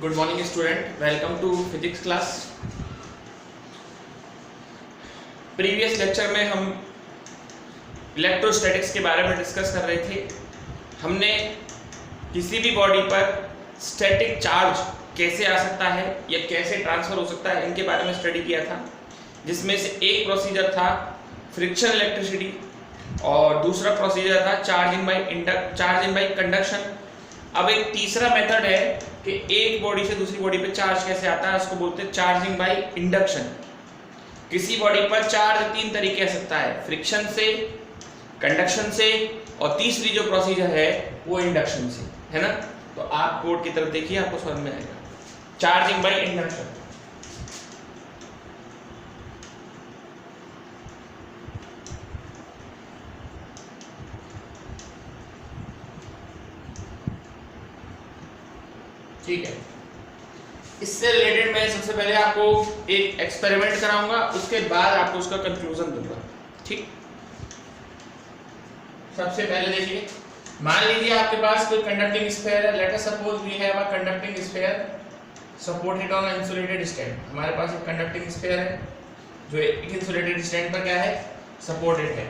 Good morning student, welcome to physics class. Previous lecture में हम electrostatics के बारे में डिस्कस कर रहे थे। हमने किसी भी बॉडी पर स्टैटिक चार्ज कैसे आ सकता है या कैसे ट्रांसफर हो सकता है, इनके बारे में स्टडी किया था, जिसमें से एक प्रोसीजर था फ्रिक्शन इलेक्ट्रिसिटी और दूसरा प्रोसीजर था चार्जिंग बाय कंडक्शन। अब एक तीसरा मेथड है कि एक बॉडी से दूसरी बॉडी पे चार्ज कैसे आता है, उसको बोलते हैं चार्जिंग बाय इंडक्शन। किसी बॉडी पर चार्ज तीन तरीके आ सकता है, फ्रिक्शन से, कंडक्शन से और तीसरी जो प्रोसीजर है वो इंडक्शन से, है ना। तो आप बोर्ड की तरफ देखिए, आपको समझ में आएगा। चार्जिंग बाय इंडक्शन, ठीक है। इससे रिलेटेड मैं सबसे पहले आपको एक एक्सपेरिमेंट कराऊंगा, उसके बाद आपको उसका कंक्लूजन दूंगा, ठीक। सबसे पहले देखिए, मान लीजिए आपके पास कोई कंडक्टिंग स्फीयर है। Let us suppose we have a conducting sphere supported on insulated stand. हमारे पास एक कंडक्टिंग स्फीयर है जो एक इंसुलेटेड स्टैंड पर क्या है, सपोर्टेड है।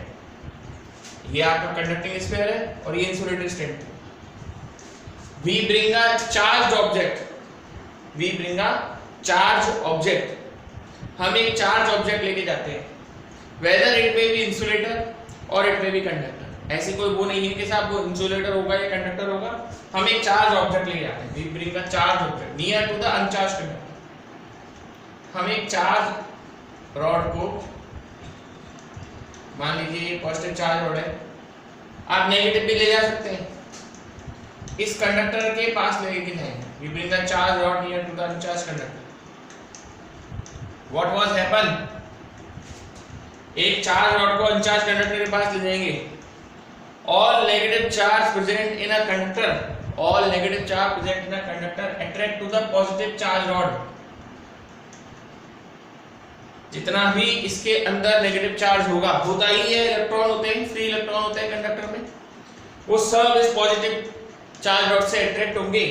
ये आपका कंडक्टिंग स्फीयर है और ये insulated stand. We bring a charged object. We bring a charged object. हम एक चार्ज ऑब्जेक्ट लेके जाते हैं, whether it may be insulator or it may be conductor. ऐसी कोई वो नहीं है कि साहब वो इंसुलेटर होगा या कंडक्टर होगा। हम एक चार्ज ऑब्जेक्ट लेके जाते हैं। We bring a charged object near to the uncharged conductor. हम एक चार्ज रॉड को, मान लीजिए पॉजिटिव चार्ज रॉड है, आप नेगेटिव भी ले जा सकते हैं, इस कंडक्टर के पास लेके जाएंगे। We bring the charge rod near to the uncharged conductor. What was happen? एक चार्ज रॉड को अनचार्ज कंडक्टर के पास ले जाएंगे। All negative charge present in a conductor, all negative charge present in a conductor attract to the positive charge rod. जितना भी इसके अंदर negative charge होता ही है, इलेक्ट्रॉन होते हैं, फ्री इलेक्ट्रॉन होते हैं कंडक्टर में, वो सब इस पॉजिटिव चार्ज रॉड से अट्रैक्ट होंगे।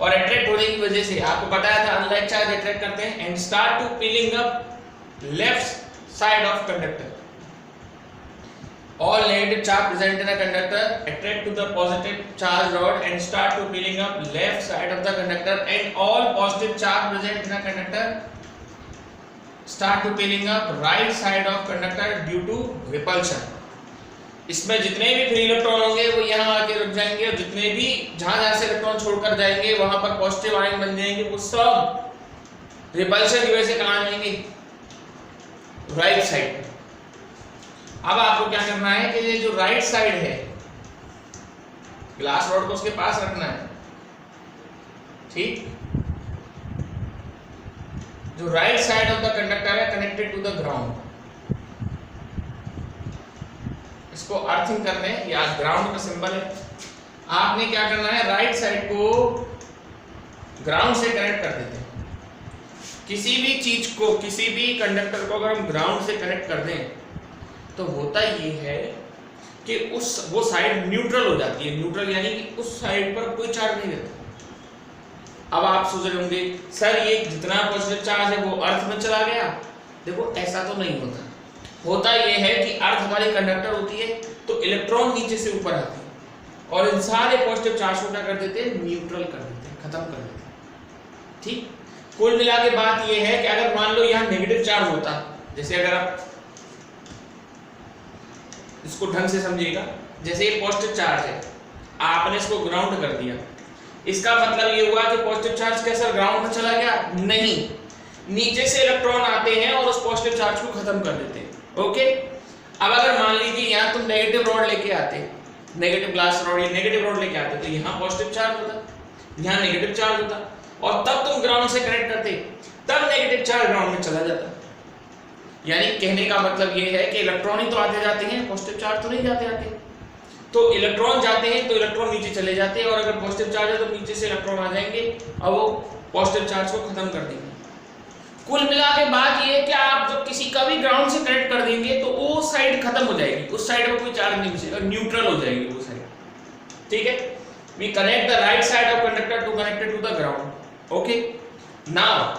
और अट्रैक्ट होने की वजह से आपको बताया था अनलाइक चार्ज अट्रैक्ट करते हैं and start to piling up left side of conductor. All negative charge present in a conductor attract to the positive charge rod and start to piling up left side of the conductor and all positive charge present in a conductor start to piling up right side of conductor due to repulsion. इसमें जितने भी free electron होंगे वो यहाँ आके रुक जाएंगे और जितने भी जहां से इलेक्ट्रॉन छोड़कर जाएंगे वहां पर पॉजिटिव आयन बन जाएंगे, वो सब रिपल्शन की वजह से कहां जाएंगे, राइट साइड। अब आपको क्या करना है कि ये जो राइट साइड है, ग्लास रॉड को उसके पास रखना है, ठीक। जो right side of the conductor है कनेक्टेड टू द ग्राउंड, इसको अर्थिंग करने या ग्राउंड का सिंबल है। आपने क्या करना है, राइट साइड को ग्राउंड से कनेक्ट कर देते हैं। किसी भी चीज को, किसी भी कंडक्टर को अगर हम ग्राउंड से कनेक्ट कर दें तो होता ये है कि वो साइड न्यूट्रल हो जाती है। न्यूट्रल यानी कि उस साइड पर कोई चार्ज नहीं रहता। अब आप सोच रहे होंगे सर ये जितना पॉजिटिव चार्ज है वो अर्थ में चला गया। देखो ऐसा तो नहीं होता। होता यह है कि अर्थ हमारी कंडक्टर होती है तो इलेक्ट्रॉन नीचे से ऊपर आते हैं और इन सारे पॉजिटिव चार्ज को क्या कर देते हैं, न्यूट्रल कर देते हैं, खत्म कर देते हैं, ठीक। कुल मिला के बात यह है कि अगर मान लो यहाँ नेगेटिव चार्ज होता, जैसे अगर आप इसको ढंग से समझिएगा, जैसे ये पॉजिटिव चार्ज है, आपने इसको ग्राउंड कर दिया, इसका मतलब ये हुआ कि पॉजिटिव चार्ज कैसा ग्राउंड में चला गया, नहीं, नीचे से इलेक्ट्रॉन आते हैं और उस पॉजिटिव चार्ज को खत्म कर देते हैं। ओके। अब अगर मान लीजिए यहाँ तुम नेगेटिव रॉड लेके आते, नेगेटिव ग्लास रॉड या नेगेटिव रॉड लेके आते, तो यहाँ पॉजिटिव चार्ज होता, यहाँ नेगेटिव चार्ज होता, और तब तुम ग्राउंड से कनेक्ट करते, तब नेगेटिव चार्ज ग्राउंड में चला जाता। यानी कहने का मतलब ये है कि इलेक्ट्रॉन ही तो आते जाते हैं, पॉजिटिव चार्ज तो नहीं जाते आते। तो इलेक्ट्रॉन जाते हैं तो इलेक्ट्रॉन नीचे चले जाते हैं, और अगर पॉजिटिव चार्ज है तो नीचे से इलेक्ट्रॉन आ जाएंगे और वो पॉजिटिव चार्ज को खत्म कर देंगे। कुल मिला के बात ये है कि आप जब किसी का भी ग्राउंड से कनेक्ट कर देंगे तो वो साइड खत्म हो जाएगी, उस साइड पर कोई चार्ज नहीं बचेगा, न्यूट्रल हो जाएगी वो साइड, ठीक है। We connect the right side of conductor to connected to the ground. Okay, now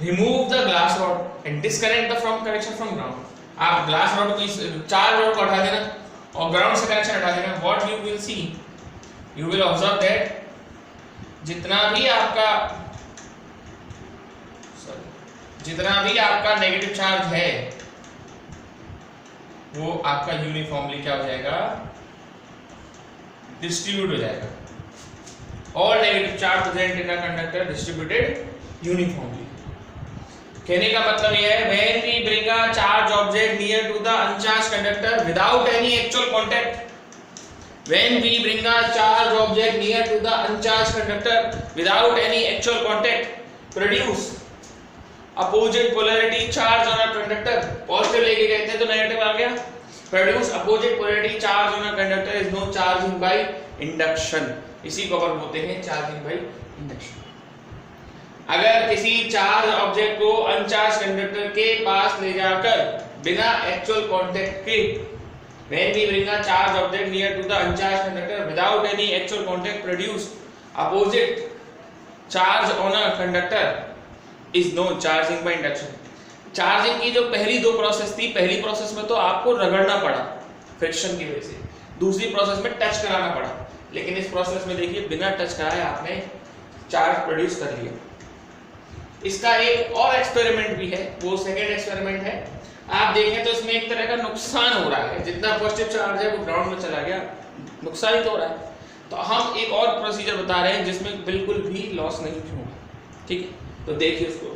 remove the glass rod and disconnect the from connection from ground. आप ग्लास रॉड को, चार रॉड को हटा देना और ग्राउंड से कनेक्शन हटा देना। What you will see, you will observe that जितना भी आपका नेगेटिव चार्ज है वो आपका यूनिफॉर्मली क्या हो जाएगा, डिस्ट्रीब्यूट हो जाएगा। All negative charge present in a conductor distributed uniformly. कहने का मतलब यह है, when we bring a charge object near to the uncharge conductor without any actual contact, when we bring a charge object near to the uncharged conductor without any actual contact, produce opposite polarity charge on a conductor। Positive लेके गए थे तो negative आ गया। produce opposite polarity charge on a conductor is no charging by induction। इसी को अपन बोलते हैं charging by induction. अगर किसी चार्ज ऑब्जेक्ट को अनचार्ज कंडक्टर के पास ले जाकर बिना एक्चुअल कांटेक्ट के, when we bring a charged object near to the uncharged conductor without any actual contact, produce opposite charge on a conductor is no charging by induction। Charging की जो पहली दो प्रोसेस थी, पहली प्रोसेस में तो आपको रगड़ना पड़ा फ्रिक्शन की वजह से, दूसरी प्रोसेस में टच कराना पड़ा, लेकिन इस प्रोसेस में देखिए बिना टच कराए आपने चार्ज प्रोड्यूस कर लिया। इसका एक और एक्सपेरिमेंट भी है, वो सेकेंड एक्सपेरिमेंट है। आप देखें तो इसमें एक तरह का नुकसान हो रहा है, जितना पॉजिटिव चार्ज है वो ग्राउंड में चला गया, नुकसान ही तो हो रहा है। तो हम एक और प्रोसीजर बता रहे हैं जिसमें बिल्कुल भी लॉस नहीं होगा, ठीक है। तो देखिए उसको,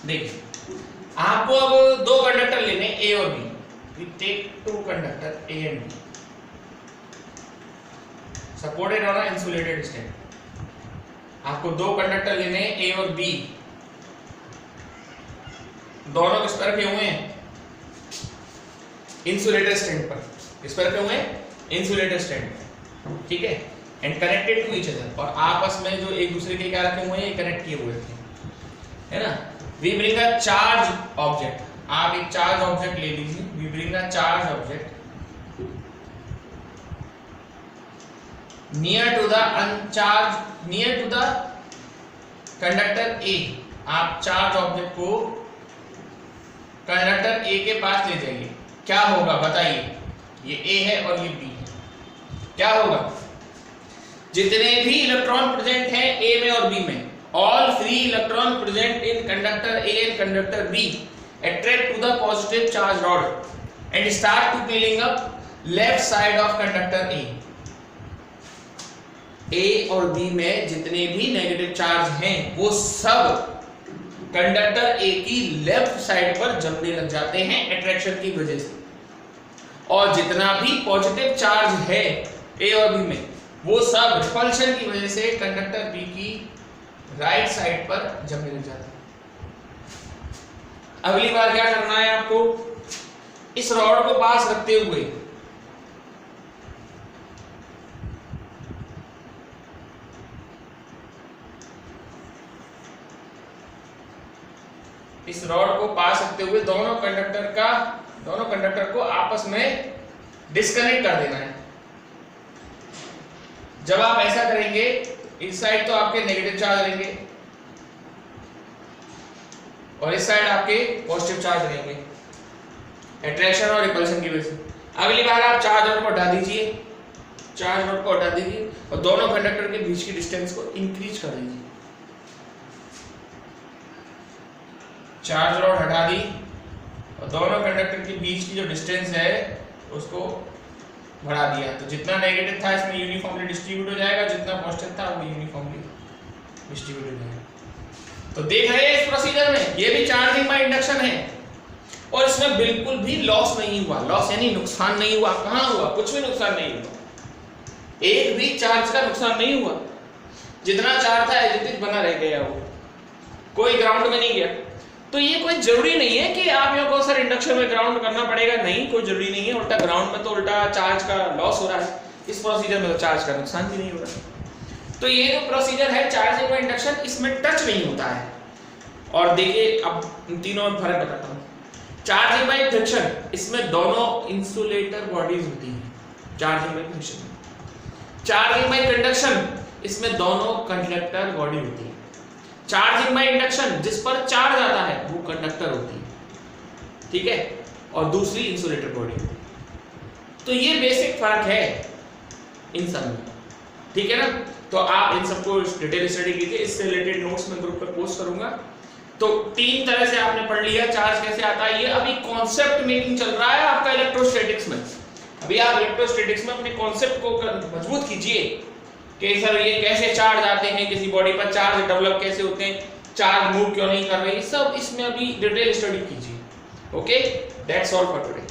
देखिए आपको अब दो कंडक्टर लेने ए और B. We take two conductor A and B supported on a insulated stand. आपको दो कंडक्टर लेने ए और बी, दोनों किस पर रखे हुए हैं, इंसुलेटेड स्टैंड पर। किस पर रखे हुए हैं, इंसुलेटेड स्टैंड पर, ठीक है। And connected to each other, और आपस में जो एक दूसरे के क्या रखे हुए हैं, ये कनेक्ट किए हुए थे, है ना। We bring a charge object, आप एक चार्ज ऑब्जेक्ट ले लीजिए। We bring a charge object near to the uncharged, near to the conductor A। आप चार्ज ऑब्जेक्ट को कंडक्टर A के पास ले जाइए। क्या होगा बताइए, ये A है और ये B है, क्या होगा, जितने भी इलेक्ट्रॉन प्रेजेंट हैं A में और B में, all free electron present in conductor A and conductor B attract to the positive charge rod and start to peeling up left side of conductor A। A और B में जितने भी negative charge हैं वो सब conductor A की left side पर जमने लग जाते हैं अट्रैक्शन की वजह से, और जितना भी पॉजिटिव चार्ज है A और B में वो सब रिपल्शन की वजह से कंडक्टर B की राइट साइड पर जमने लग जाता है। अगली बार क्या करना है आपको, इस रॉड को पास रखते हुए दोनों कंडक्टर को आपस में डिस्कनेक्ट कर देना है। जब आप ऐसा करेंगे, इस साइड तो आपके नेगेटिव चार्ज रहेंगे और इस साइड आपके पॉजिटिव चार्ज रहेंगे अट्रैक्शन और रिपल्शन की वजह से। अगली बार आप चार्ज रॉड को हटा दीजिए, और दोनों कंडक्टर के बीच की डिस्टेंस को इंक्रीज कर दीजिए। चार्ज रॉड हटा दी और दोनों कंडक्टर के बीच की जो डिस्टेंस है उसको बढ़ा दिया, तो जितना नेगेटिव था इसमें यूनिफॉर्मली डिस्ट्रीब्यूट हो जाएगा, जितना पॉजिटिव था वो यूनिफॉर्मली डिस्ट्रीब्यूट हो जाएगा। तो देख रहे हैं इस प्रोसीजर में, ये भी चार्जिंग बाय इंडक्शन है और इसमें बिल्कुल भी लॉस नहीं हुआ। लॉस यानी नुकसान नहीं हुआ। कहाँ हुआ, कुछ भी नुकसान नहीं हुआ, एक भी चार्ज का नुकसान नहीं हुआ। जितना चार्ज था एज इट इज बना रह गया, वो कोई ग्राउंड में नहीं गया। तो ये कोई जरूरी नहीं है कि आप यहाँ को सर इंडक्शन में ग्राउंड करना पड़ेगा, नहीं, कोई जरूरी नहीं है। उल्टा ग्राउंड में तो उल्टा चार्ज का लॉस हो रहा है। इस प्रोसीजर में तो चार्ज का नुकसान भी नहीं हो रहा। तो ये जो प्रोसीजर है चार्जिंग और इंडक्शन, इसमें टच नहीं होता है। और देखिए अब तीनों में फर्क बताता हूँ। चार्जिंग बाय फ्रिक्शन, इसमें दोनों इंसुलेटर बॉडीज होती हैं चार्जिंग बाय फ्रिक्शन में। चार्जिंग बाय कंडक्शन, इसमें दोनों कंडक्टर बॉडी होती है। चार्जिंग बाय इंडक्शन, जिस पर चार्ज आता है वो कंडक्टर होती है, ठीक है, और दूसरी इंसुलेटर बॉडी होती है। तो ये बेसिक फर्क है इन सब में, ठीक है ना। तो आप इन सबको डिटेल स्टडी कीजिए, इससे रिलेटेड नोट्स मैं ग्रुप पर पोस्ट करूंगा। तो तीन तरह से आपने पढ़ लिया चार्ज कैसे आता है। ये अभी कॉन्सेप्ट मेकिंग चल रहा है आपका इलेक्ट्रोस्टैटिक्स में। अभी आप इलेक्ट्रोस्टैटिक्स में अपने कॉन्सेप्ट को मजबूत कीजिए कि सर ये कैसे चार्ज आते हैं, किसी बॉडी पर चार्ज डेवलप कैसे होते हैं, चार्ज मूव क्यों नहीं कर रहे, सब इसमें अभी डिटेल स्टडी कीजिए। Okay, that's all for today.